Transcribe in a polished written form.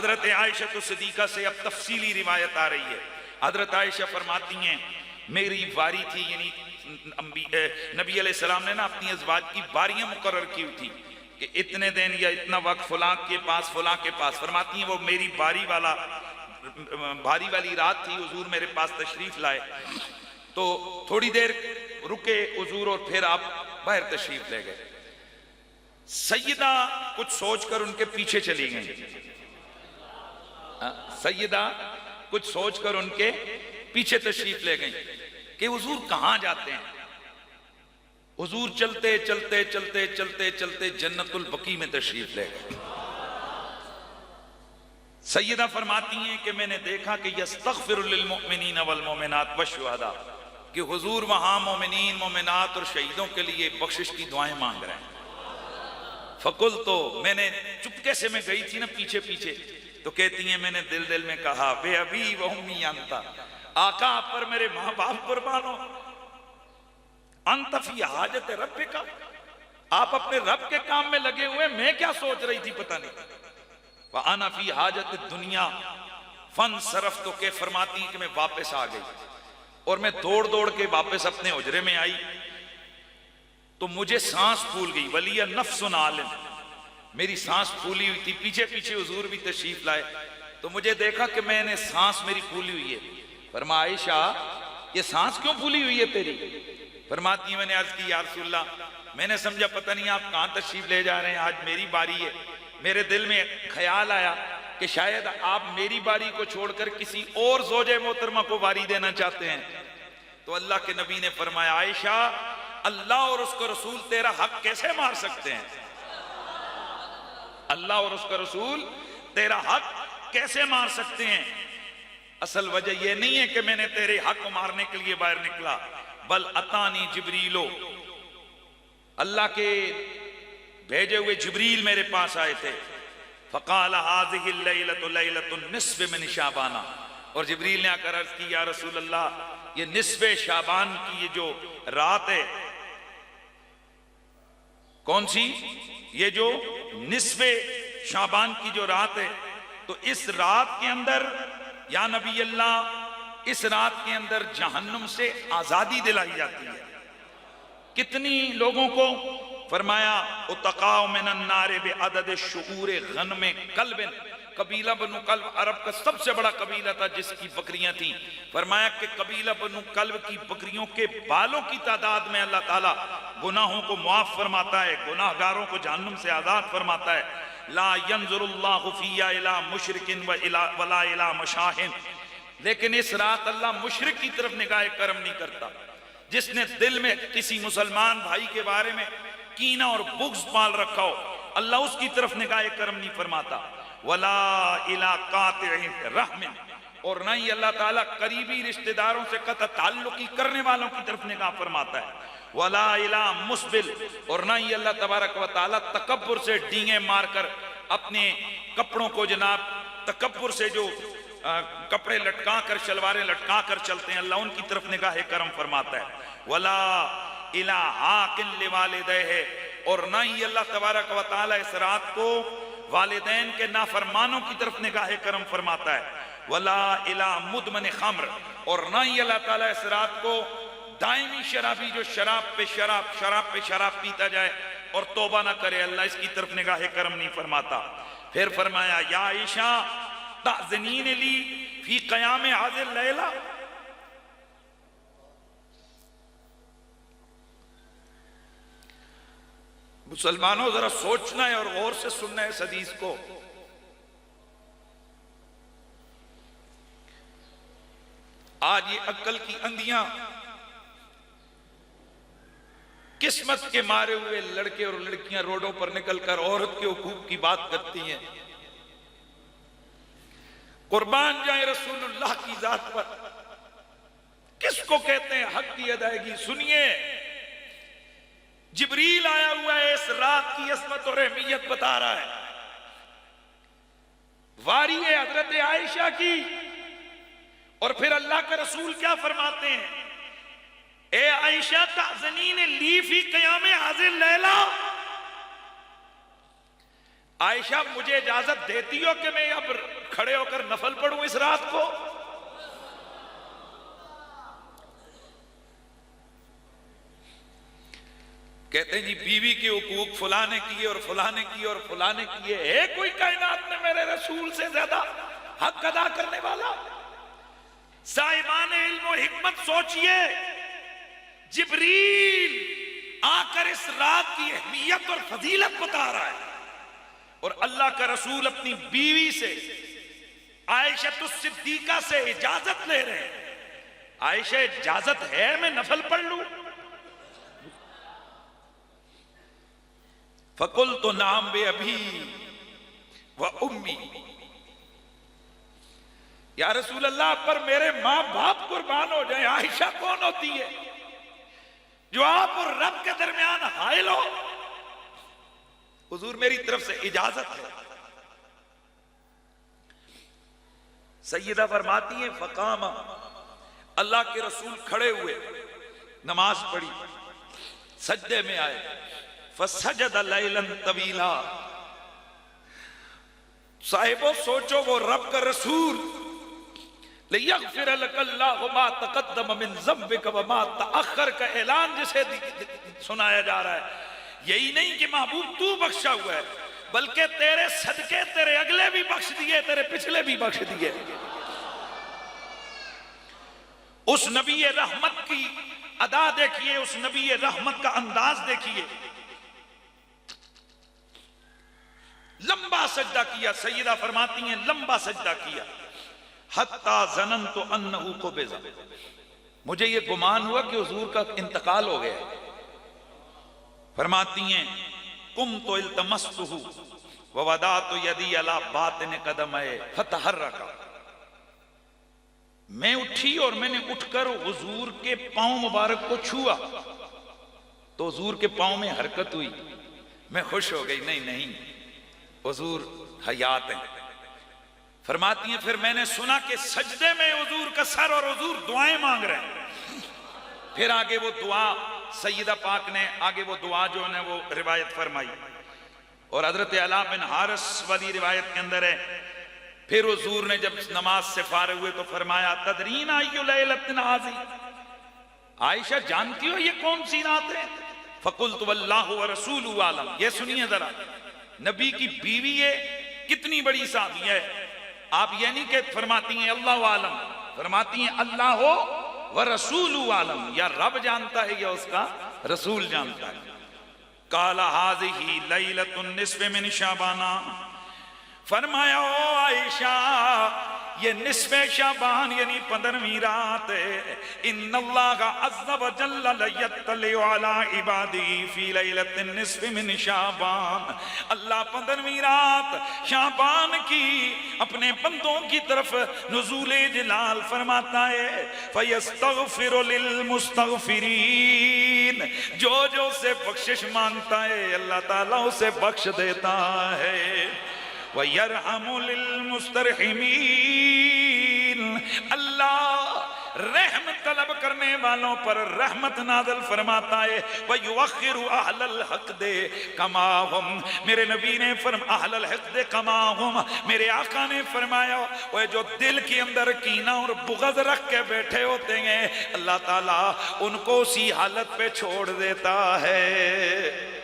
हजरत आयशा तो सिद्दीका से अब तफसीली रिवायत आ रही है। हजरत आयशा फरमाती हैं मेरी बारी थी, यानी नबी अलैहिस्सलाम ने ना अपनी अज़वाज की बारियां मुकर्रर की हुई थी कि इतने दिन या इतना वक्त फलां के पास फलां के पास। फरमाती हैं वो मेरी बारी वाली रात थी, हुजूर मेरे पास तशरीफ लाए तो थोड़ी देर रुके हुजूर और फिर आप बाहर तशरीफ ले गए। सैयदा कुछ सोचकर उनके पीछे चली गई। सैयदा कुछ सोचकर उनके पीछे तशरीफ ले गई कि हुजूर कहां जाते हैं। हुजूर चलते चलते चलते चलते चलते जन्नतुल बकी में तशरीफ ले गए। सैयदा फरमाती हैं कि मैंने देखा कि यस्तगफिरु लिल मुमिनीन वल मुमिनात वशुहदा, कि हुजूर वहां मोमिनीन मोमिनात और शहीदों के लिए बख्शिश की दुआएं मांग रहे हैं। फकुल तो मैंने चुपके से मैं गई थी ना पीछे पीछे, तो कहती हैं मैंने दिल दिल में कहा बे अभी वह उम्मी अंता, आका आप पर मेरे माँ बाप कुर्बान हो, अंत फी हाजत रब का, आप अपने रब के काम में लगे हुए, मैं क्या सोच रही थी पता नहीं। वह आना फी हाजत दुनिया फन सरफ, तो के फरमाती कि मैं वापस आ गई और मैं दौड़ दौड़ के वापस अपने हुजरे में आई तो मुझे सांस फूल गई। वलिया नफ्सुन आलिम, मेरी सांस फूली हुई थी। पीछे पीछे हुजूर भी तशरीफ लाए तो मुझे देखा कि मैंने सांस मेरी फूली हुई है। फरमा आयशा ये सांस क्यों फूली हुई है तेरी। फरमाती मैंने अर्ज की या रसूलल्लाह, मैंने समझा पता नहीं आप कहां तशरीफ ले जा रहे हैं, आज मेरी बारी है। मेरे दिल में ख्याल आया कि शायद आप मेरी बारी को छोड़कर किसी और ज़ौजे मोहतरमा को बारी देना चाहते हैं। तो अल्लाह के नबी ने फरमाया आयशा, अल्लाह और उसका रसूल तेरा हक कैसे मार सकते हैं। अल्लाह और उसका रसूल तेरा हक कैसे मार सकते हैं। असल वजह यह नहीं है कि मैंने तेरे हक को मारने के लिए बाहर निकला, बल अतानी जिब्रीलो, अल्लाह के भेजे हुए जिब्रील मेरे पास आए थे। फ़क़ाल हाज़िहि लैलतु लैलतुन निस्फ़ मिन शाबाना, और जिब्रील ने आकर अर्ज की या रसूल अल्लाह, ये निस्फ़े शाबान की ये जो रात है, कौन सी, ये जो निस्फ़े शाबान की जो रात है, तो इस रात के अंदर या नबी अल्लाह, इस रात के अंदर जहन्नुम से आजादी दिलाई जाती है। कितनी लोगों को। फरमाया उतकाओ मिनन नारे बेअदद शुऊर गन्म कल्बिन, कबीला बनु कल्ब अरब का सबसे बड़ा कबीला था जिसकी बकरियां थी। फरमाया कि कबीला बनु कल्ब की बकरियों के बालों की तादाद में अल्लाह ताला गुनाहों को मुआफ फरमाता है, गुनाहगारों को जहन्नुम से आजाद फरमाता है। ला यंजुरुल्लाहु फिया इला मुशरिकिन वला इला मुशाहिन, लेकिन इस रात अल्लाह मुशरिक की तरफ निगाह करम नहीं करता। जिसने दिल में किसी मुसलमान भाई के बारे में कीना और बुग़्ज़ पाल रखा हो, अल्लाह उसकी तरफ निगाह करम नहीं फरमाता। वला इला कातिइन रहमिन, और न ही अल्लाह ताला करीबी रिश्तेदारों से कत ताल्लुकी करने वालों की तरफ निगाह फरमाता है। वला इला मुस्बिल, और न ही अल्लाह तबारक व तआला तकब्बुर से डींगे मारकर अपने कपड़ों को जनाब तकब्बुर से जो कपड़े लटका कर शलवारें लटका कर चलते हैं, अल्लाह उनकी तरफ निगाह करम फरमाता है। वला इला हाकिन लिवालिदैहि, और न ही अल्लाह तबारक व तआला इस रात को वालिदैन के नाफरमानों की तरफ निगाह करम फरमाता है। वला इला मुदमन खम्र, और न ही अल्लाह ताला इस रात को दायमी शराबी जो शराब पे शराब पीता जाए और तौबा ना करे, अल्लाह इसकी तरफ निगाह करम नहीं फरमाता। फिर फरमाया या आयशा ताज़नीन ली फी क़याम हाज़िल लैला, मुसलमानों जरा सोचना है और गौर से सुनना है इस हदीस को। आज ये अक्ल की अंधियां किस्मत के मारे हुए लड़के और लड़कियां रोडों पर निकलकर औरत के हुकूक की बात करती हैं। कुर्बान जाए रसूलुल्लाह की जात पर, किसको कहते हैं हक की अदायगी। सुनिए, जिब्रील आया हुआ है, इस रात की असमत और अहमियत बता रहा है। वारी है हजरत आयशा की, और फिर अल्लाह का रसूल क्या फरमाते हैं, ए आयशा ताज़नीन ली फी क़याम हाज़िल लैला, आयशा मुझे इजाजत देती हो कि मैं अब खड़े होकर नफल पढ़ूं इस रात को? कहते हैं जी बीवी के हुकूक फुलाने किए और फुलाने किए और फुलाने किए, है कोई कायनात में मेरे रसूल से ज्यादा हक अदा करने वाला? साहिबान इल्म और हिकमत सोचिए, जिब्रील आकर इस रात की अहमियत और फजीलत बता रहा है और अल्लाह का रसूल अपनी बीवी से आयशा सिद्दीका से इजाजत ले रहे हैं। आयशा इजाजत है मैं नफल पढ़ लूं? फकुल तो नाम बे अभी व उम्मी, या रसूल अल्लाह पर मेरे मां बाप कुर्बान हो जाए। आयशा कौन होती है जो आप और रब के दरमियान हाइल हो? हुजूर मेरी तरफ से इजाजत है। सैयदा फरमाती है फकामा, अल्लाह के रसूल खड़े हुए, नमाज पढ़ी, सजदे में आए, फसजद लैलन तवीला। साहिबो सोचो वो रब का रसूल लियग़फ़िर लकल्लाहु मा तक़द्दम मिन ज़म्बिक व मा तअख़्ख़र का ऐलान जिसे सुनाया जा रहा है, यही नहीं कि महबूब तू बख्शा हुआ है, बल्कि तेरे सदके तेरे अगले भी बख्श दिए, तेरे पिछले भी बख्श दिए। उस नबी रहमत की अदा देखिए, उस नबी रहमत का अंदाज देखिए। लंबा सजदा किया, सैयदा फरमाती हैं लंबा सजदा किया, हत्ता ज़नन तो अन्नहु क़ुबिज़, मुझे ये गुमान हुआ कि हुजूर का इंतकाल हो गया। फरमाती हैं कुम तो इल्तमस्तुहु व वदातु यदी अला बातिन कदमए फतहर्रका, मैं उठी और मैंने उठकर हुजूर के पांव मुबारक को छुआ तो हुजूर के पांव में हरकत हुई, मैं खुश हो गई। नहीं नहीं, हुजूर हयात हैं। फरमाती हैं फिर मैंने सुना कि सजदे में हुजूर का सर और हुजूर दुआएं मांग रहे हैं। फिर आगे वो दुआ सैयदा पाक ने आगे वो दुआ जो है वो रिवायत फरमाई और हजरत अला बिन हारिस वाली रिवायत के अंदर है, फिर हुजूर ने जब नमाज से फारिग हुए तो फरमाया तदरीन अय्यु लैलतिन हाज़ी, आयशा जानती हो ये कौन सी रात है? फकुल्तु वल्लाहु व रसूलुहु आलम। ये सुनिए जरा, नबी की बीवी है, कितनी बड़ी साहबी है। आप ये नहीं कि फरमाती हैं अल्लाह आलम, फरमाती हैं अल्लाह हो व रसूलुहु आलम, या रब जानता है या उसका रसूल जानता है। काला हाज़िही लैलतुन निस्फ़ मिन शाबाना, फरमाया ओ आयशा ये निस्फ़े शाबान यानी 15वीं रात है। इन्नल्लाह अज़्ज़ व जल्ल लयत्तलिउ अला इबादी फी लैलतिन निस्फ़ मिन शाबान, अल्लाह 15वीं रात शाबान की अपने बंदों की तरफ नुज़ूले जलाल फरमाता है। फयस्तग़फ़िरु लिल मुस्तग़फ़िरीन, जो जो से बख्शिश मांगता है अल्लाह ताला उसे बख्श देता है। वयरहमु लिल मुस्तरहिमीन, अल्लाह रहम तलब करने वालों पर रहमत नाज़िल फरमाता है। वयुअख़्खिरु अहलल हक़ दे कमा हुम, मेरे नबी ने अहलल हक़ दे कमा हुम, मेरे आका ने फरमाया वो जो दिल के अंदर कीना और बुग़्ज़ रख के बैठे होते हैं अल्लाह ताला उनको उसी हालत पे छोड़ देता है।